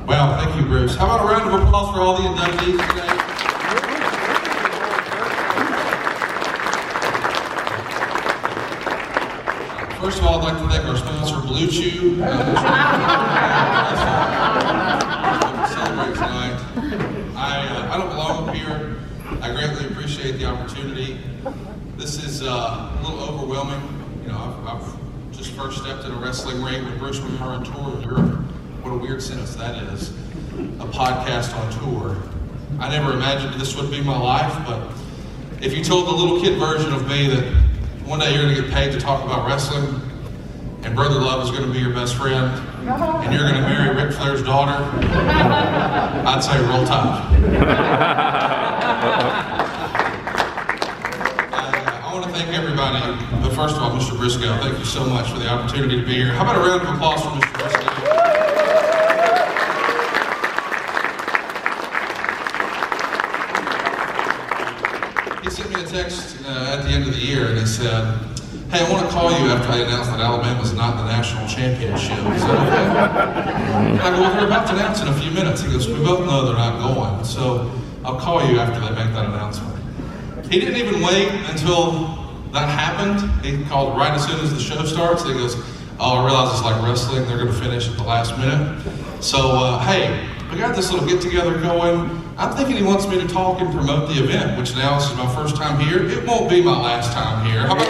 Wow, thank you, Bruce. How about a round of applause for all the inductees today? First of all, I'd like to thank our sponsor, Blue Chew. Celebrate tonight. I don't belong up here. I greatly appreciate the opportunity. This is a little overwhelming. You know, I've just first stepped in a wrestling ring with Bruce. We are on tour of Europe. What a weird sentence that is. A podcast on tour. I never imagined this would be my life, but if you told the little kid version of me that one day you're going to get paid to talk about wrestling, and Brother Love is going to be your best friend, and you're going to marry Ric Flair's daughter, I'd say roll tide. I want to thank everybody, but first of all, Mr. Briscoe, thank you so much for the opportunity to be here. How about a round of applause for Mr. Briscoe? He sent me a text at the end of the year, and he said, "Hey, I want to call you after I announced that Alabama's not the national championship." Is that okay? And I go, "Well, they're about to announce in a few minutes." He goes, "We both know they're not going, so I'll call you after they make that announcement." He didn't even wait until that happened. He called right as soon as the show starts. He goes, "Oh, I realize it's like wrestling. They're going to finish at the last minute. So, hey, we got this little get-together going. I'm thinking he wants me to talk and promote the event, which now this is my first time here. It won't be my last time here. How about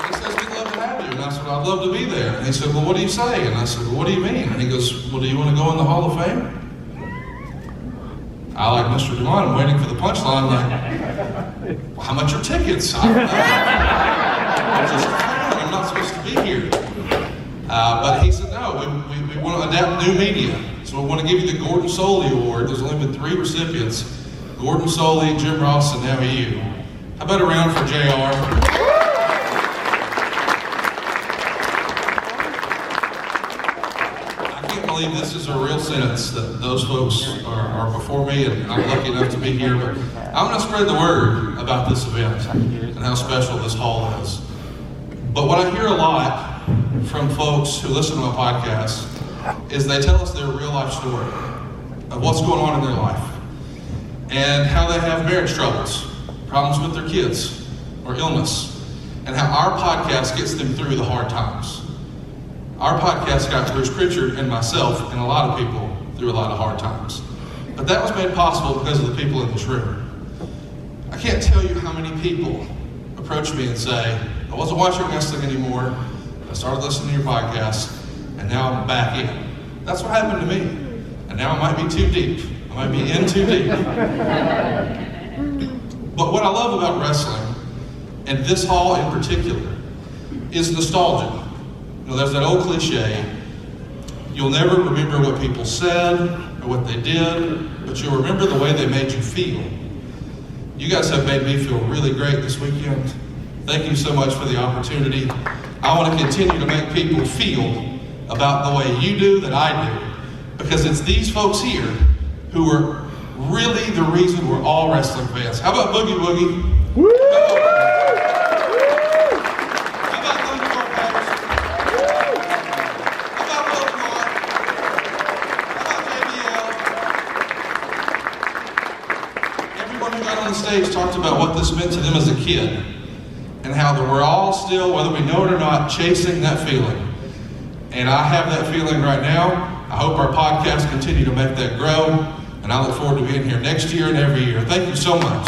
He says, "We'd love to have you." And I said, "I'd love to be there." And he said, "Well, what do you say?" And I said, "Well, what do you mean?" And he goes, "Well, do you want to go in the Hall of Fame?" I, like Mr. DeMond, I'm waiting for the punchline, like, "Well, how much are tickets?" I'm not supposed to be here. But he said, "No, we want to adapt new media. So we want to give you the Gordon Soley Award." There's only been 3 recipients: Gordon Soley, Jim Ross, and now you. How about a round for JR? I can't believe this is a real sentence that those folks are before me, and I'm lucky enough to be here. But I'm going to spread the word about this event and how special this hall is. But what I hear a lot from folks who listen to my podcast is they tell us their real life story of what's going on in their life and how they have marriage troubles, problems with their kids, or illness, and how our podcast gets them through the hard times. Our podcast got Bruce Pritchard and myself and a lot of people through a lot of hard times. But that was made possible because of the people in this room. I can't tell you how many people approach me and say, "I wasn't watching wrestling anymore. I started listening to your podcast, and now I'm back in." That's what happened to me. And now I might be too deep. I might be in too deep. But what I love about wrestling, and this hall in particular, is nostalgia. You know, there's that old cliche, you'll never remember what people said or what they did, but you'll remember the way they made you feel. You guys have made me feel really great this weekend. Thank you so much for the opportunity. I want to continue to make people feel about the way you do that I do, because it's these folks here who are really the reason we're all wrestling fans. How about Boogie Woogie? Woo! How about Thunderbolt Powers? How about Pokemon? How about JBL? Everyone who got on the stage talked about what this meant to them as a kid, and how that we're all still, whether we know it or not, chasing that feeling. And I have that feeling right now. I hope our podcasts continue to make that grow, and I look forward to being here next year and every year. Thank you so much.